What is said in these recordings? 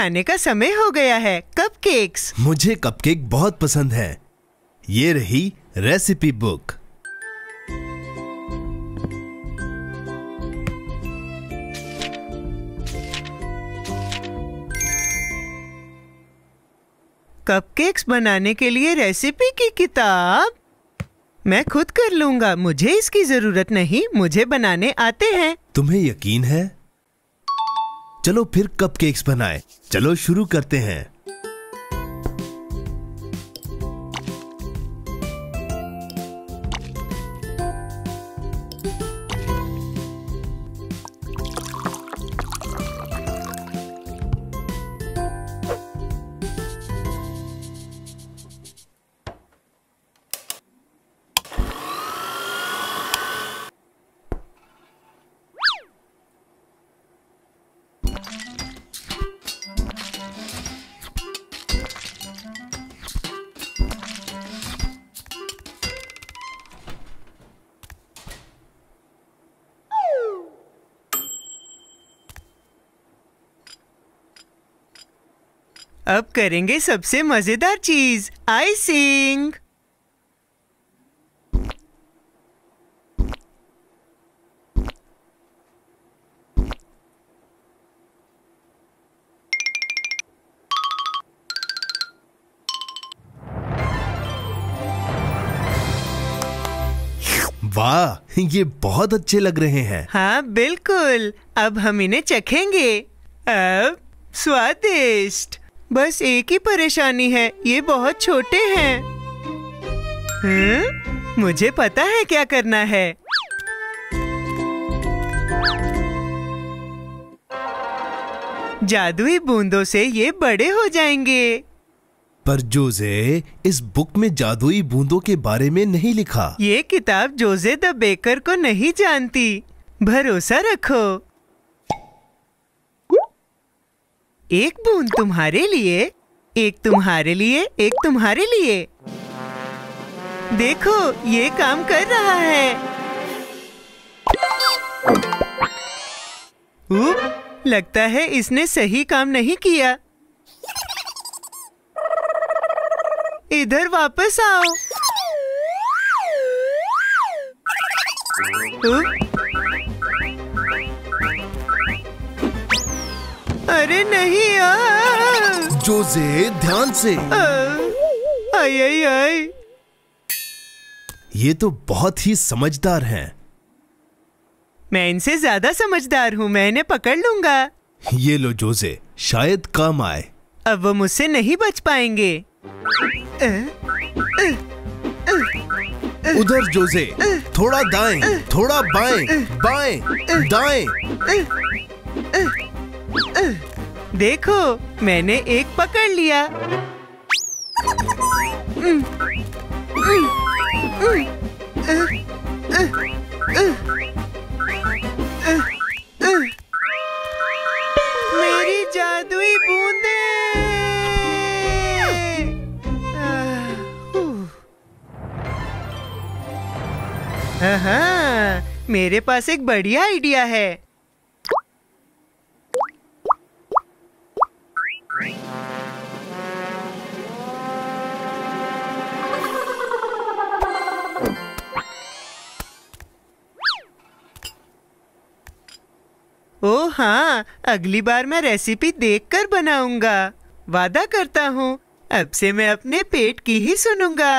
खाने का समय हो गया है। कपकेक्स। मुझे कपकेक बहुत पसंद है। ये रही रेसिपी बुक। कपकेक्स बनाने के लिए रेसिपी की किताब मैं खुद कर लूंगा। मुझे इसकी जरूरत नहीं, मुझे बनाने आते हैं। तुम्हें यकीन है? चलो फिर कपकेक्स बनाएं। चलो शुरू करते हैं। अब करेंगे सबसे मजेदार चीज, आइसिंग। वाह, ये बहुत अच्छे लग रहे हैं। हाँ बिल्कुल। अब हम इन्हें चखेंगे। अब स्वादिष्ट। बस एक ही परेशानी है, ये बहुत छोटे हैं। मुझे पता है क्या करना है। जादुई बूंदों से ये बड़े हो जाएंगे। पर जोसे, इस बुक में जादुई बूंदों के बारे में नहीं लिखा। ये किताब जोसे द बेकर को नहीं जानती। भरोसा रखो। एक बूंद तुम्हारे लिए, एक तुम्हारे लिए, एक तुम्हारे लिए। देखो, ये काम कर रहा है। लगता है इसने सही काम नहीं किया। इधर वापस आओ। अरे नहीं यार। जोसे, ध्यान से। आई आई आई। ये तो बहुत ही समझदार हैं। मैं इनसे ज्यादा समझदार हूँ, मैं इन्हें पकड़ लूंगा। ये लो जोसे, शायद काम आए। अब वो मुझसे नहीं बच पाएंगे। उधर जोसे, थोड़ा दाएं, थोड़ा बाएं, बाएं, दाएं। देखो, मैंने एक पकड़ लिया। मेरी जादुई बूंदें। हाँ, मेरे पास एक बढ़िया आइडिया है। ओह हाँ, अगली बार मैं रेसिपी देखकर बनाऊंगा। वादा करता हूँ, अब से मैं अपने पेट की ही सुनूंगा।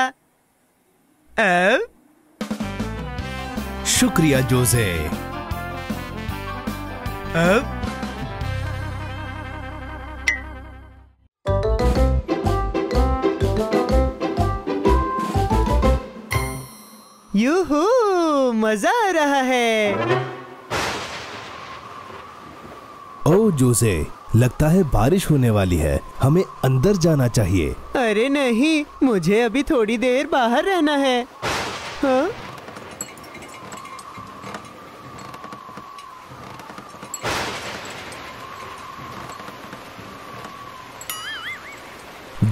अब शुक्रिया जोसे। अब यूहू, मजा आ रहा है। ओह जोसे, लगता है बारिश होने वाली है। हमें अंदर जाना चाहिए। अरे नहीं, मुझे अभी थोड़ी देर बाहर रहना है। हाँ?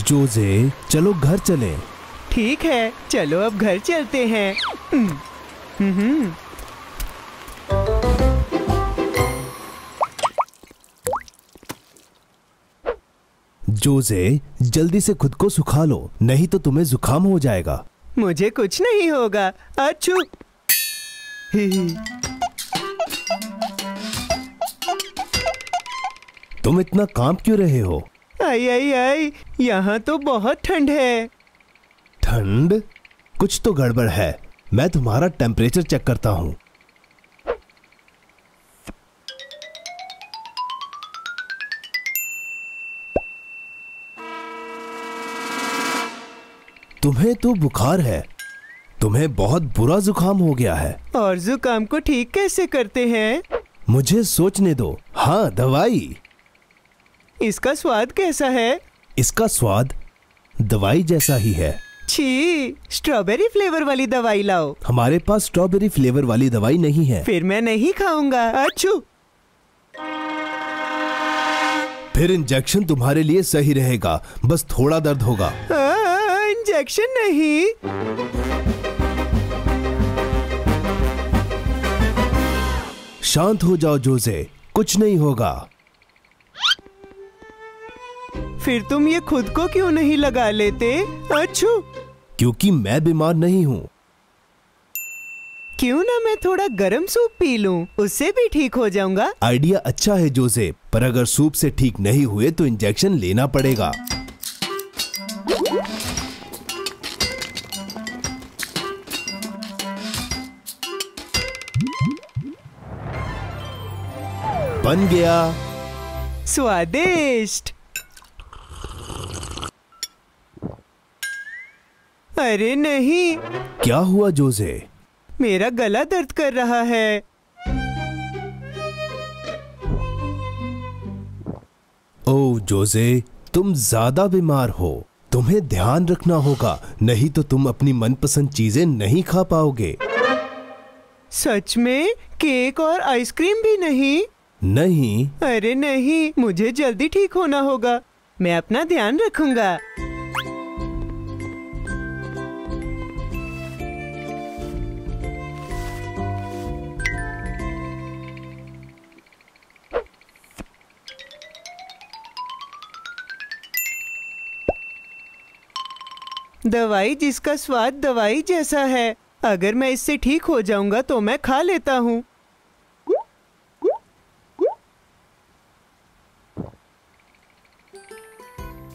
जोसे, चलो घर चलें। ठीक है, चलो अब घर चलते हैं। जोसे, जल्दी से खुद को सुखा लो, नहीं तो तुम्हें जुकाम हो जाएगा। मुझे कुछ नहीं होगा। अच्छू। तुम इतना कांप क्यों रहे हो? आई आई आई, यहाँ तो बहुत ठंड है। ठंड? कुछ तो गड़बड़ है। मैं तुम्हारा टेम्परेचर चेक करता हूँ। तुम्हें तो बुखार है। तुम्हें बहुत बुरा जुकाम हो गया है। और जुकाम को ठीक कैसे करते हैं? मुझे सोचने दो। हाँ, दवाई। इसका स्वाद कैसा है? इसका स्वाद दवाई जैसा ही है। छी, स्ट्रॉबेरी फ्लेवर वाली दवाई लाओ। हमारे पास स्ट्रॉबेरी फ्लेवर वाली दवाई नहीं है। फिर मैं नहीं खाऊंगा। अच्छू। फिर इंजेक्शन तुम्हारे लिए सही रहेगा, बस थोड़ा दर्द होगा। इंजेक्शन नहीं। शांत हो जाओ जोसे, कुछ नहीं होगा। फिर तुम ये खुद को क्यों नहीं लगा लेते? अच्छू। क्योंकि मैं बीमार नहीं हूँ। क्यों ना मैं थोड़ा गरम सूप पी लूं, उससे भी ठीक हो जाऊंगा। आइडिया अच्छा है जोसे, पर अगर सूप से ठीक नहीं हुए तो इंजेक्शन लेना पड़ेगा। बन गया। स्वादिष्ट। अरे नहीं। क्या हुआ जोसे? मेरा गला दर्द कर रहा है। ओह जोसे, तुम ज्यादा बीमार हो। तुम्हें ध्यान रखना होगा, नहीं तो तुम अपनी मनपसंद चीजें नहीं खा पाओगे। सच में? केक और आइसक्रीम भी नहीं? नहीं। अरे नहीं, मुझे जल्दी ठीक होना होगा। मैं अपना ध्यान रखूंगा। दवाई जिसका स्वाद दवाई जैसा है। अगर मैं इससे ठीक हो जाऊंगा तो मैं खा लेता हूँ।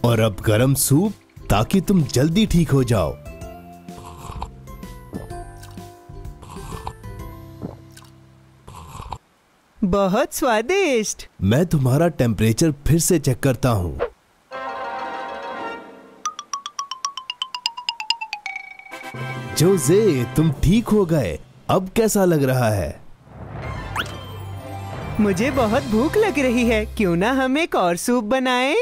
और अब गरम सूप, ताकि तुम जल्दी ठीक हो जाओ। बहुत स्वादिष्ट। मैं तुम्हारा टेम्परेचर फिर से चेक करता हूँ। जोसे, तुम ठीक हो गए। अब कैसा लग रहा है? मुझे बहुत भूख लग रही है। क्यों ना हम एक और सूप बनाएं?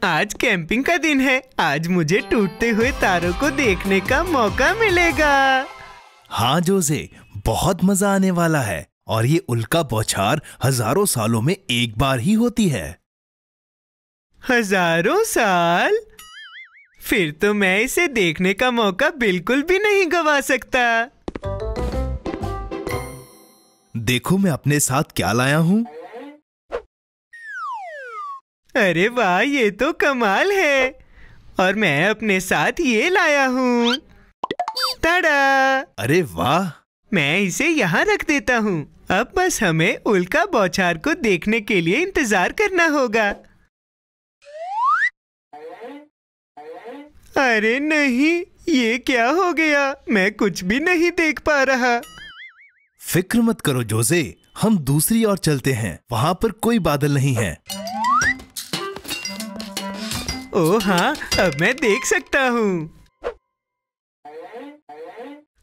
आज कैंपिंग का दिन है। आज मुझे टूटते हुए तारों को देखने का मौका मिलेगा। हाँ जोसे, बहुत मजा आने वाला है। और ये उल्का बौछार हजारों सालों में एक बार ही होती है। हजारों साल? फिर तो मैं इसे देखने का मौका बिल्कुल भी नहीं गवा सकता। देखो मैं अपने साथ क्या लाया हूँ। अरे वाह, ये तो कमाल है। और मैं अपने साथ ये लाया हूँ। टाडा! अरे वाह! मैं इसे यहाँ रख देता हूँ। अब बस हमें उल्का बौछार को देखने के लिए इंतजार करना होगा। अरे नहीं, ये क्या हो गया? मैं कुछ भी नहीं देख पा रहा। फिक्र मत करो जोसे, हम दूसरी ओर चलते हैं। वहाँ पर कोई बादल नहीं है। ओह हाँ, अब मैं देख सकता हूँ।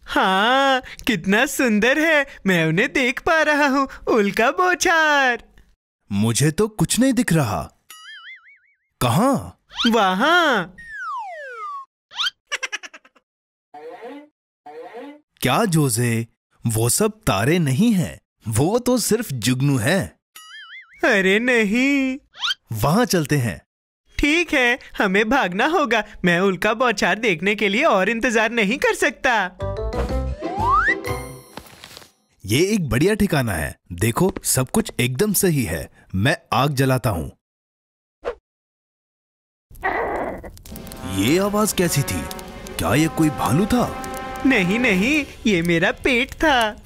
हाँ, कितना सुंदर है। मैं उन्हें देख पा रहा हूँ। उल्का बौछार। मुझे तो कुछ नहीं दिख रहा। कहाँ? वहाँ। क्या जोसे? वो सब तारे नहीं हैं। वो तो सिर्फ जुगनू है। अरे नहीं। वहाँ चलते हैं। ठीक है, हमें भागना होगा। मैं उल्का बौछार देखने के लिए और इंतजार नहीं कर सकता। ये एक बढ़िया ठिकाना है। देखो, सब कुछ एकदम सही है। मैं आग जलाता हूँ। ये आवाज कैसी थी? क्या ये कोई भालू था? नहीं नहीं, ये मेरा पेट था।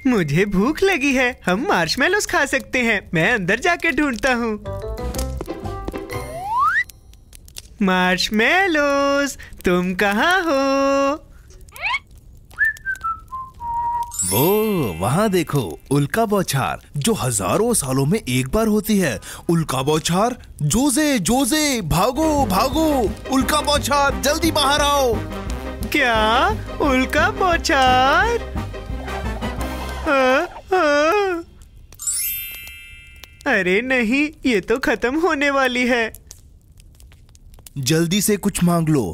मुझे भूख लगी है, हम मार्शमेलोस खा सकते हैं। मैं अंदर जाके ढूंढता हूँ। मार्शमेलोस, तुम कहाँ हो? वो वहाँ देखो, उल्का बौछार जो हजारों सालों में एक बार होती है। उल्का बौछार, जोजे जोजे, भागो भागो, उल्का बौछार, जल्दी बाहर आओ। क्या? उल्का बौछार? अरे नहीं, ये तो खत्म होने वाली है। जल्दी से कुछ मांग लो।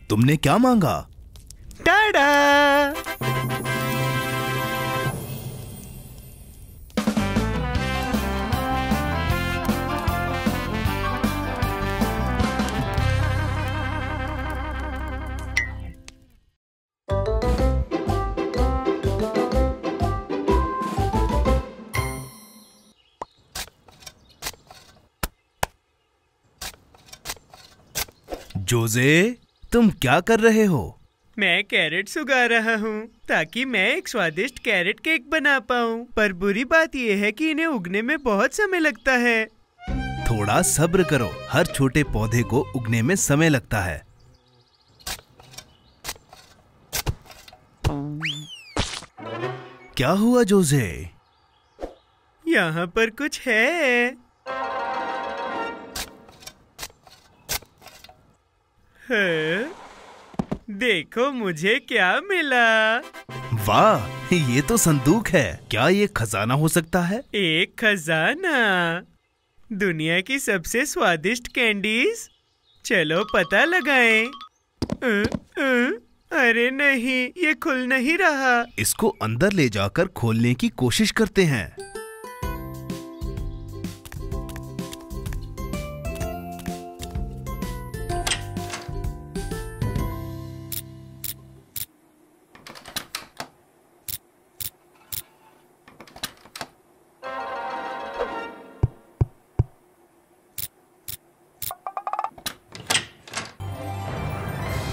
तुमने क्या मांगा? टाडा! जोजे, तुम क्या कर रहे हो? मैं कैरेट्स उगा रहा हूँ ताकि मैं एक स्वादिष्ट कैरेट केक बना पाऊँ। पर बुरी बात यह है कि इन्हें उगने में बहुत समय लगता है। थोड़ा सब्र करो, हर छोटे पौधे को उगने में समय लगता है। क्या हुआ जोजे? यहाँ पर कुछ है। देखो मुझे क्या मिला। वाह, ये तो संदूक है। क्या ये खजाना हो सकता है? एक खजाना? दुनिया की सबसे स्वादिष्ट कैंडीज? चलो पता लगाएं। अरे नहीं, ये खुल नहीं रहा। इसको अंदर ले जाकर खोलने की कोशिश करते हैं।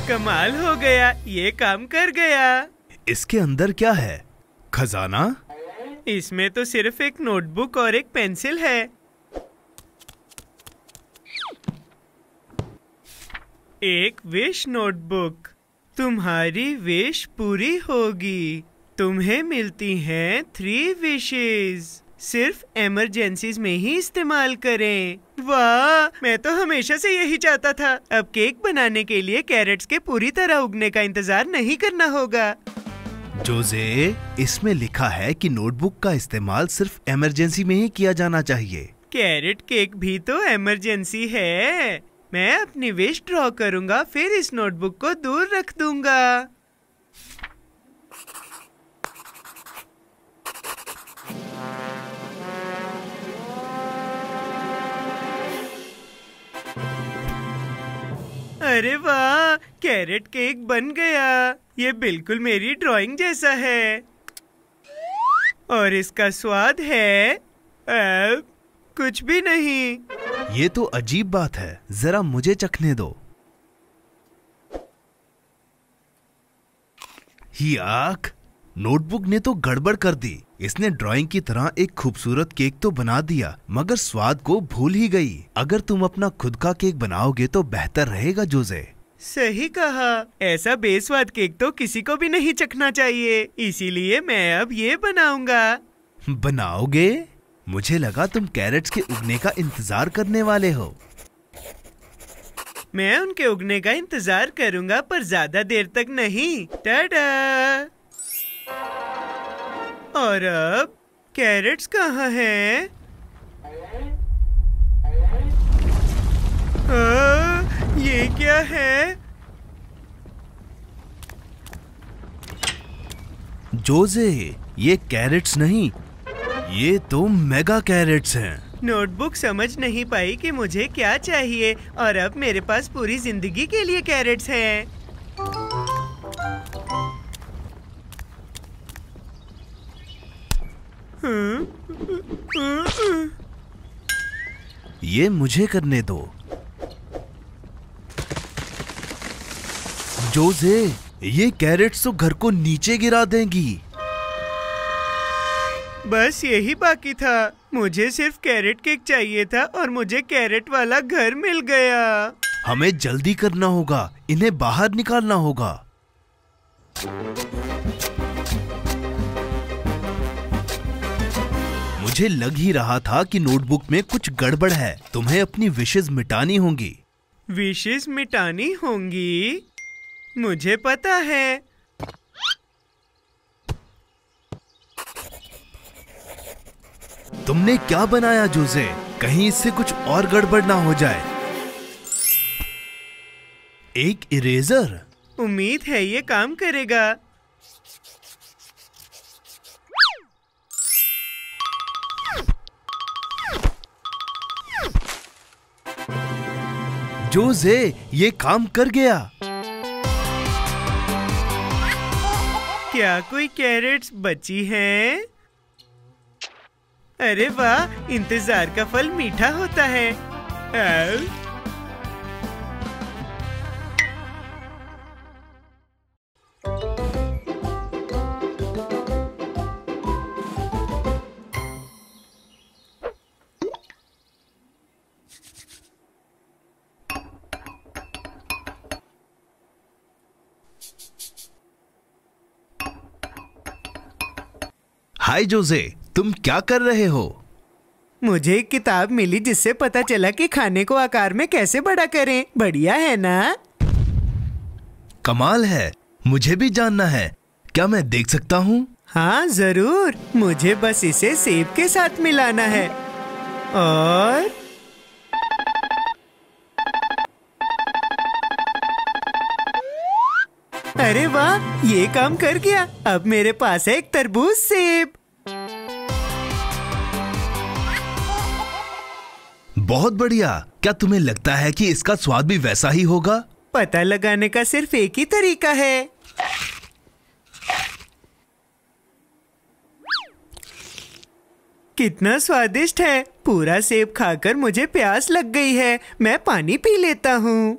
कमाल हो गया, ये काम कर गया। इसके अंदर क्या है? खजाना? इसमें तो सिर्फ एक नोटबुक और एक पेंसिल है। एक विश नोटबुक। तुम्हारी विश पूरी होगी। तुम्हें मिलती हैं 3 विशेस। सिर्फ इमरजेंसीज में ही इस्तेमाल करें। वाह, मैं तो हमेशा से यही चाहता था। अब केक बनाने के लिए कैरेट्स के पूरी तरह उगने का इंतजार नहीं करना होगा। जोजे, इसमें लिखा है कि नोटबुक का इस्तेमाल सिर्फ इमरजेंसी में ही किया जाना चाहिए। कैरेट केक भी तो इमरजेंसी है। मैं अपनी विश ड्रॉ करूंगा, फिर इस नोटबुक को दूर रख दूंगा। अरे वाह, कैरेट केक बन गया। ये बिल्कुल मेरी ड्राइंग जैसा है। और इसका स्वाद है कुछ भी नहीं। ये तो अजीब बात है, जरा मुझे चखने दो। याक, नोटबुक ने तो गड़बड़ कर दी। इसने ड्राइंग की तरह एक खूबसूरत केक तो बना दिया, मगर स्वाद को भूल ही गई। अगर तुम अपना खुद का केक बनाओगे तो बेहतर रहेगा जोजे। सही कहा। ऐसा बेस्वाद केक तो किसी को भी नहीं चखना चाहिए। इसीलिए मैं अब ये बनाऊंगा। बनाओगे? मुझे लगा तुम कैरेट्स के उगने का इंतजार करने वाले हो। मैं उनके उगने का इंतजार करूंगा, पर ज्यादा देर तक नहीं। टाडा! और अब कैरेट्स कहाँ हैं? ये क्या है? जोजे, ये कैरेट्स नहीं, ये तो मेगा कैरेट्स हैं। नोटबुक समझ नहीं पाई कि मुझे क्या चाहिए और अब मेरे पास पूरी जिंदगी के लिए कैरेट्स हैं। ये मुझे करने दो। जोसे, ये कैरेट्स तो घर को नीचे गिरा देंगी। बस यही बाकी था। मुझे सिर्फ कैरेट केक चाहिए था और मुझे कैरेट वाला घर मिल गया। हमें जल्दी करना होगा, इन्हें बाहर निकालना होगा। मुझे लग ही रहा था कि नोटबुक में कुछ गड़बड़ है। तुम्हें अपनी विशेस मिटानी होंगी। विशेस मिटानी होंगी? मुझे पता है। तुमने क्या बनाया जोसे? कहीं इससे कुछ और गड़बड़ ना हो जाए। एक इरेजर? उम्मीद है ये काम करेगा। जोसे, ये काम कर गया। क्या कोई कैरेट्स बची हैं? अरे वाह, इंतजार का फल मीठा होता है। हाय जोसे, तुम क्या कर रहे हो? मुझे एक किताब मिली जिससे पता चला कि खाने को आकार में कैसे बड़ा करें। बढ़िया है ना? कमाल है, मुझे भी जानना है। क्या मैं देख सकता हूँ? हाँ जरूर। मुझे बस इसे सेब के साथ मिलाना है और अरे वाह, ये काम कर गया। अब मेरे पास है एक तरबूज सेब। बहुत बढ़िया। क्या तुम्हें लगता है कि इसका स्वाद भी वैसा ही होगा? पता लगाने का सिर्फ एक ही तरीका है। कितना स्वादिष्ट है। पूरा सेब खाकर मुझे प्यास लग गई है। मैं पानी पी लेता हूँ।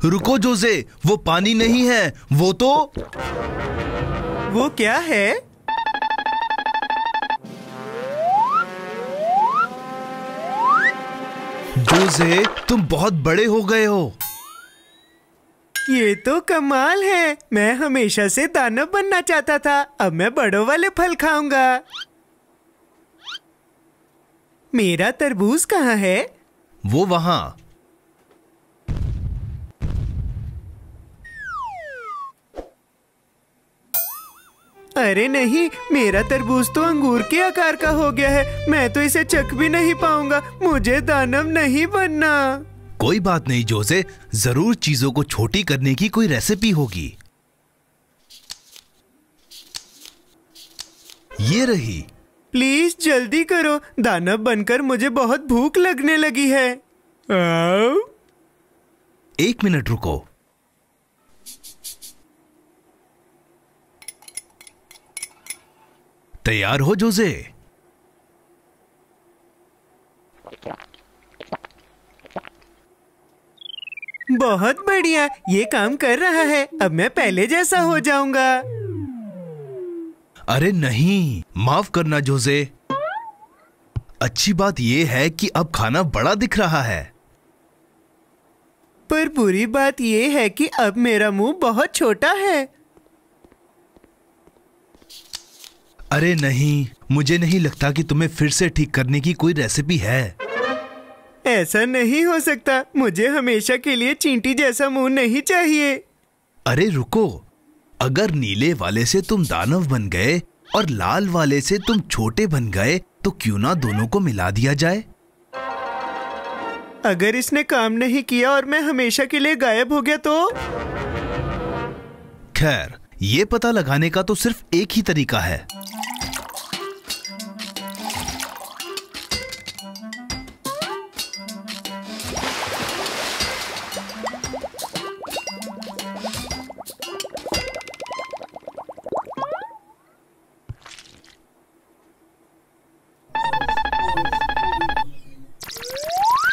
रुको जोसे, वो पानी नहीं है, वो तो वो क्या है? जोसे, तुम बहुत बड़े हो गए हो। ये तो कमाल है। मैं हमेशा से दानव बनना चाहता था। अब मैं बड़ों वाले फल खाऊंगा। मेरा तरबूज कहाँ है? वो वहां। अरे नहीं, मेरा तरबूज तो अंगूर के आकार का हो गया है। मैं तो इसे चख भी नहीं पाऊंगा। मुझे दानव नहीं बनना। कोई बात नहीं जोसे, जरूर चीजों को छोटी करने की कोई रेसिपी होगी। ये रही। प्लीज जल्दी करो। दानव बनकर मुझे बहुत भूख लगने लगी है। आओ। 1 मिनट रुको। तैयार हो जोसे? बहुत बढ़िया, ये काम कर रहा है। अब मैं पहले जैसा हो जाऊंगा। अरे नहीं, माफ करना जोसे। अच्छी बात यह है कि अब खाना बड़ा दिख रहा है। पर बुरी बात यह है कि अब मेरा मुंह बहुत छोटा है। अरे नहीं, मुझे नहीं लगता कि तुम्हें फिर से ठीक करने की कोई रेसिपी है। ऐसा नहीं हो सकता। मुझे हमेशा के लिए चींटी जैसा मुंह नहीं चाहिए। अरे रुको, अगर नीले वाले से तुम दानव बन गए और लाल वाले से तुम छोटे बन गए तो क्यों ना दोनों को मिला दिया जाए? अगर इसने काम नहीं किया और मैं हमेशा के लिए गायब हो गया तो? खैर, ये पता लगाने का तो सिर्फ एक ही तरीका है।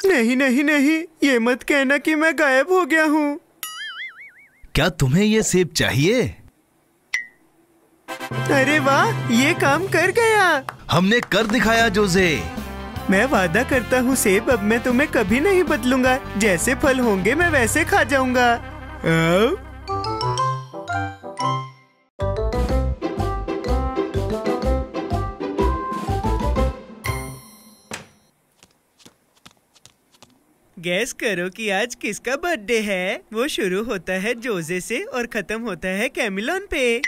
नहीं नहीं नहीं, ये मत कहना कि मैं गायब हो गया हूँ। क्या तुम्हें ये सेब चाहिए? अरे वाह, ये काम कर गया। हमने कर दिखाया जोसे। मैं वादा करता हूँ सेब, अब मैं तुम्हें कभी नहीं बदलूंगा। जैसे फल होंगे मैं वैसे खा जाऊंगा। गैस करो कि आज किसका बर्थडे है। वो शुरू होता है जोसे से और खत्म होता है कैमिलोन पे।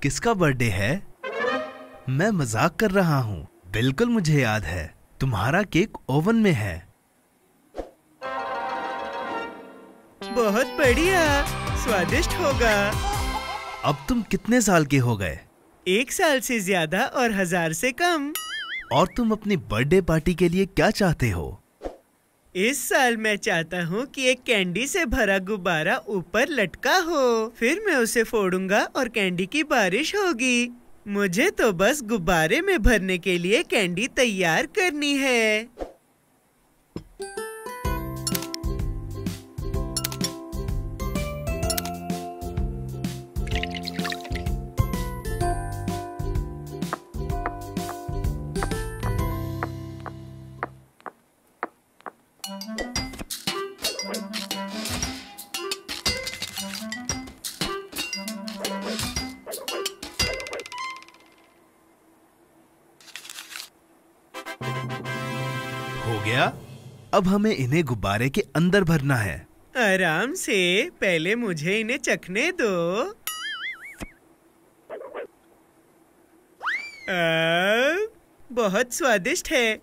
किसका बर्थडे है? मैं मजाक कर रहा हूँ। बिल्कुल मुझे याद है। तुम्हारा केक ओवन में है। बहुत बढ़िया, स्वादिष्ट होगा। अब तुम कितने साल के हो गए? 1 साल से ज्यादा और 1000 से कम। और तुम अपनी बर्थडे पार्टी के लिए क्या चाहते हो? इस साल मैं चाहता हूँ कि एक कैंडी से भरा गुब्बारा ऊपर लटका हो। फिर मैं उसे फोड़ूंगा और कैंडी की बारिश होगी। मुझे तो बस गुब्बारे में भरने के लिए कैंडी तैयार करनी है। हो गया। अब हमें इन्हें गुब्बारे के अंदर भरना है। आराम से, पहले मुझे इन्हें चखने दो। बहुत स्वादिष्ट है।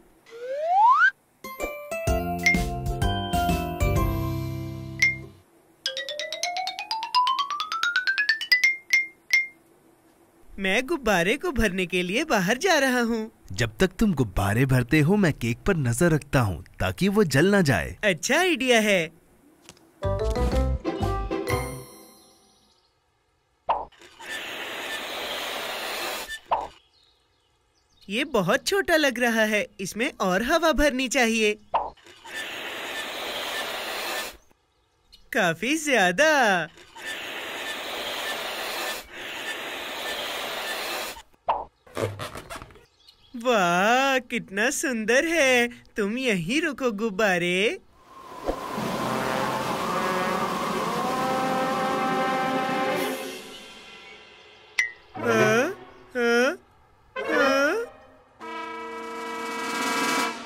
मैं गुब्बारे को भरने के लिए बाहर जा रहा हूँ। जब तक तुम गुब्बारे भरते हो मैं केक पर नजर रखता हूँ ताकि वो जल ना जाए। अच्छा आइडिया है। ये बहुत छोटा लग रहा है, इसमें और हवा भरनी चाहिए। काफी ज्यादा। वाह, कितना सुंदर है। तुम यहीं रुको गुब्बारे।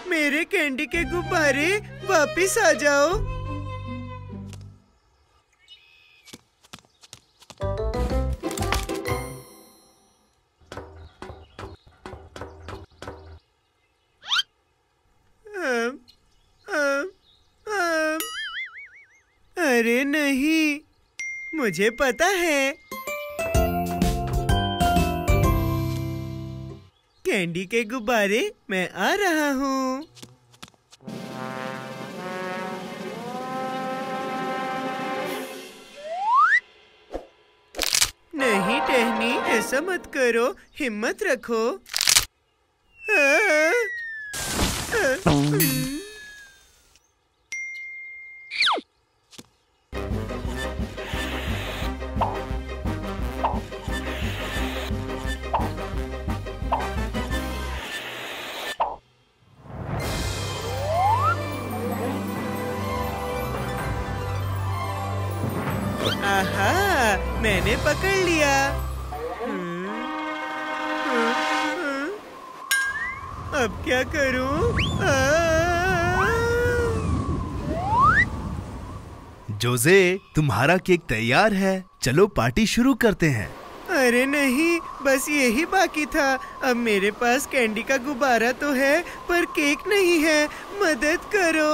मेरे कैंडी के गुब्बारे वापिस आ जाओ। अरे नहीं, मुझे पता है। कैंडी के गुब्बारे, मैं आ रहा हूँ। नहीं टहनी, ऐसा मत करो, हिम्मत रखो। आहा, मैंने पकड़ लिया। अब क्या करूं? जोसे, तुम्हारा केक तैयार है। चलो पार्टी शुरू करते हैं। अरे नहीं, बस यही बाकी था। अब मेरे पास कैंडी का गुब्बारा तो है, पर केक नहीं है। मदद करो।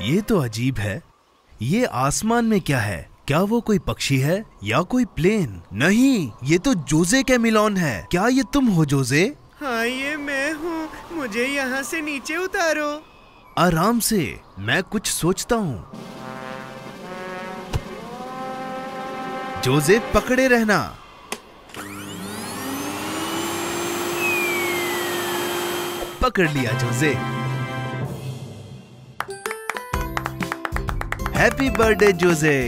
ये तो अजीब है। ये आसमान में क्या है? क्या वो कोई पक्षी है या कोई प्लेन? नहीं, ये तो जोजे कैमिलॉन है। क्या ये तुम हो जोजे? हाँ, ये मैं हूँ। मुझे यहाँ से नीचे उतारो। आराम से, मैं कुछ सोचता हूँ। जोजे पकड़े रहना। पकड़ लिया Jose. Happy birthday Jose.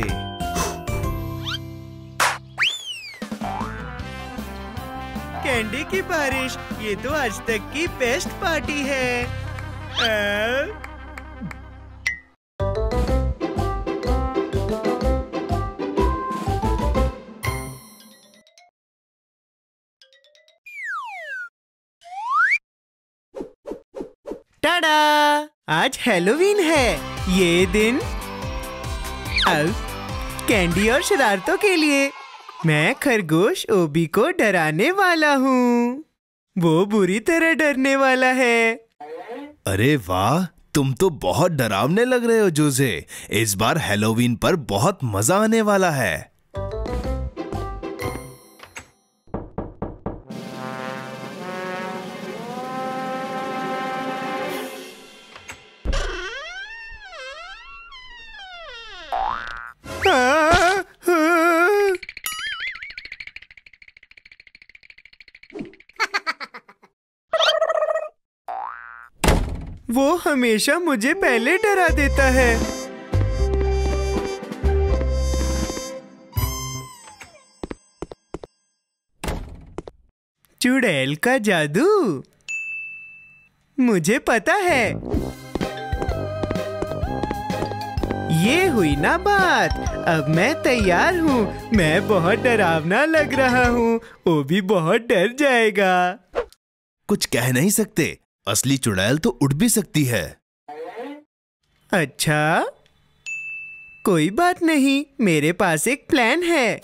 Candy की बारिश, ये तो आज तक की बेस्ट पार्टी है। टाडा! आज हैलोवीन है। ये दिन अब कैंडी और शरारतों के लिए। मैं खरगोश ओबी को डराने वाला हूँ। वो बुरी तरह डरने वाला है। अरे वाह, तुम तो बहुत डरावने लग रहे हो जोजे। इस बार हैलोवीन पर बहुत मजा आने वाला है। वो हमेशा मुझे पहले डरा देता है। चुड़ैल का जादू, मुझे पता है। ये हुई ना बात। अब मैं तैयार हूँ। मैं बहुत डरावना लग रहा हूँ। वो भी बहुत डर जाएगा। कुछ कह नहीं सकते, असली चुड़ैल तो उड़ भी सकती है। अच्छा, कोई बात नहीं, मेरे पास एक प्लान है।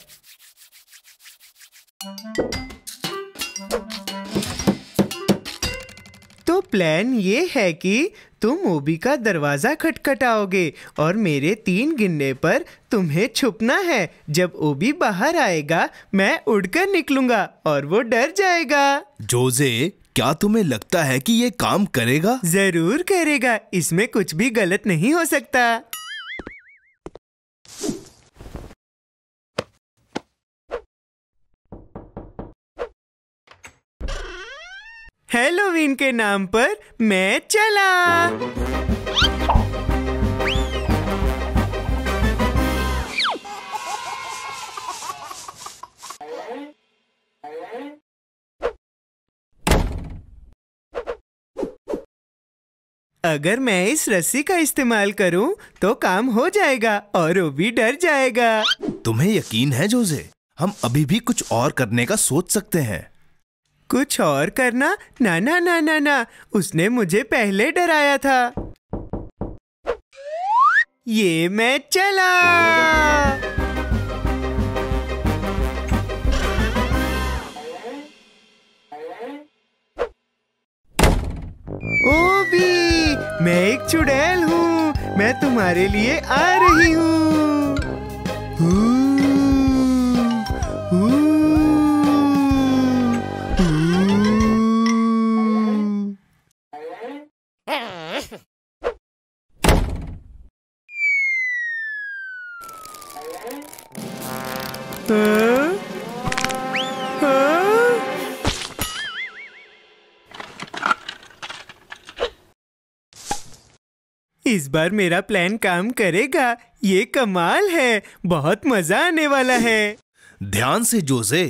तो प्लान ये है कि तुम ओबी का दरवाजा खटखटाओगे और मेरे 3 गिनने पर तुम्हें छुपना है। जब ओबी बाहर आएगा, मैं उड़कर निकलूंगा और वो डर जाएगा। जोजे, क्या तुम्हें लगता है कि ये काम करेगा? जरूर करेगा। इसमें कुछ भी गलत नहीं हो सकता। हैलोवीन के नाम पर मैं चला। अगर मैं इस रस्सी का इस्तेमाल करूं तो काम हो जाएगा और वो भी डर जाएगा। तुम्हें यकीन है जोजे? हम अभी भी कुछ और करने का सोच सकते हैं। कुछ और करना? ना ना ना ना ना, उसने मुझे पहले डराया था। ये मैं चला। ओबी, मैं एक चुड़ैल हूँ। मैं तुम्हारे लिए आ रही हूँ। इस बार मेरा प्लान काम करेगा। ये कमाल है। बहुत मजा आने वाला है। ध्यान से जोजे।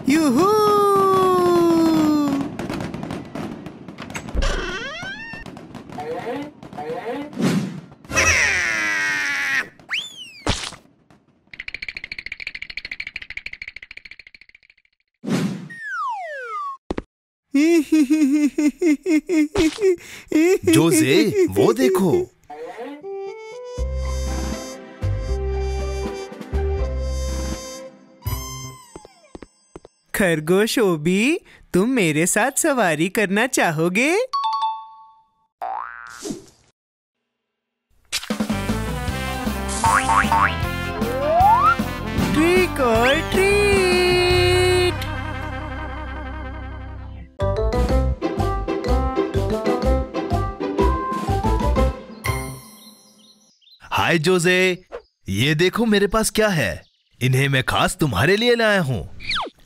यूहू! जोजे, वो देखो। खरगोश ओबी, तुम मेरे साथ सवारी करना चाहोगे? ट्रिक और ट्रीट। हाय जोजे, ये देखो मेरे पास क्या है। इन्हें मैं खास तुम्हारे लिए लाया हूँ।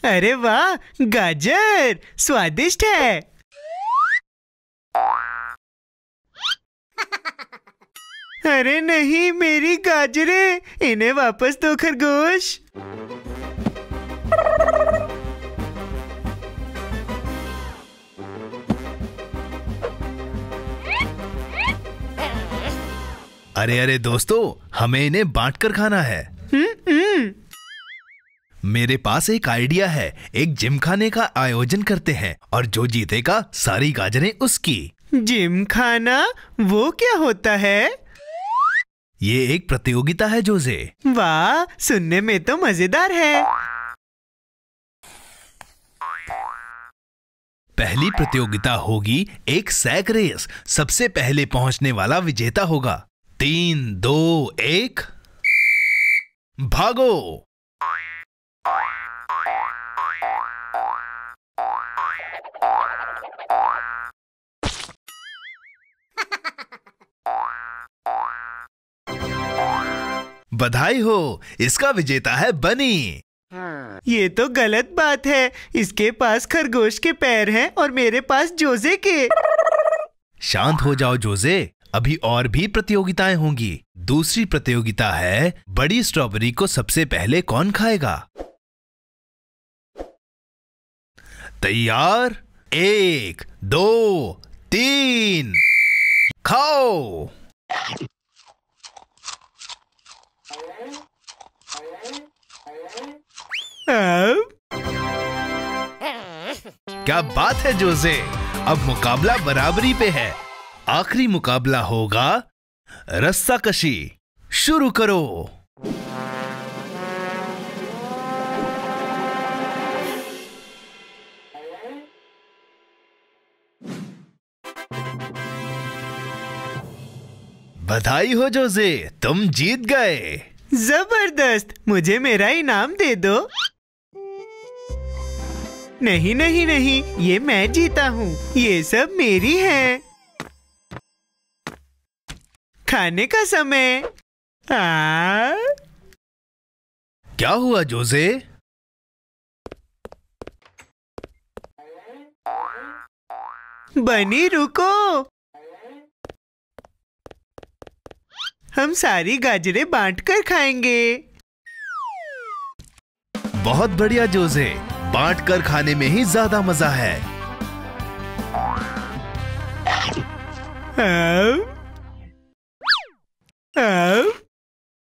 अरे वाह, गाजर स्वादिष्ट है। अरे नहीं, मेरी गाजरें, इन्हें वापस दो खरगोश। अरे अरे दोस्तों, हमें इन्हें बांटकर खाना है। मेरे पास एक आइडिया है। एक जिमखाने का आयोजन करते हैं और जो जीतेगा सारी गाजरें उसकी। जिम खाना, वो क्या होता है? ये एक प्रतियोगिता है जोजे। वाह, सुनने में तो मजेदार है। पहली प्रतियोगिता होगी एक सैक रेस। सबसे पहले पहुंचने वाला विजेता होगा। 3, 2, 1 भागो। बधाई हो, इसका विजेता है बनी। ये तो गलत बात है। इसके पास खरगोश के पैर हैं और मेरे पास जोजे के। शांत हो जाओ जोजे, अभी और भी प्रतियोगिताएं होंगी। दूसरी प्रतियोगिता है बड़ी स्ट्रॉबेरी को सबसे पहले कौन खाएगा। तैयार, 1, 2, 3 खाओ। क्या बात है जोजे, अब मुकाबला बराबरी पे है। आखिरी मुकाबला होगा रस्साकशी। शुरू करो। बधाई हो जोजे, तुम जीत गए। जबरदस्त, मुझे मेरा इनाम दे दो। नहीं नहीं नहीं, ये मैं जीता हूँ। ये सब मेरी है। खाने का समय। क्या हुआ जोजे? बनी रुको, हम सारी गाजरें बांटकर खाएंगे। बहुत बढ़िया जोजे, बांटकर खाने में ही ज्यादा मजा है।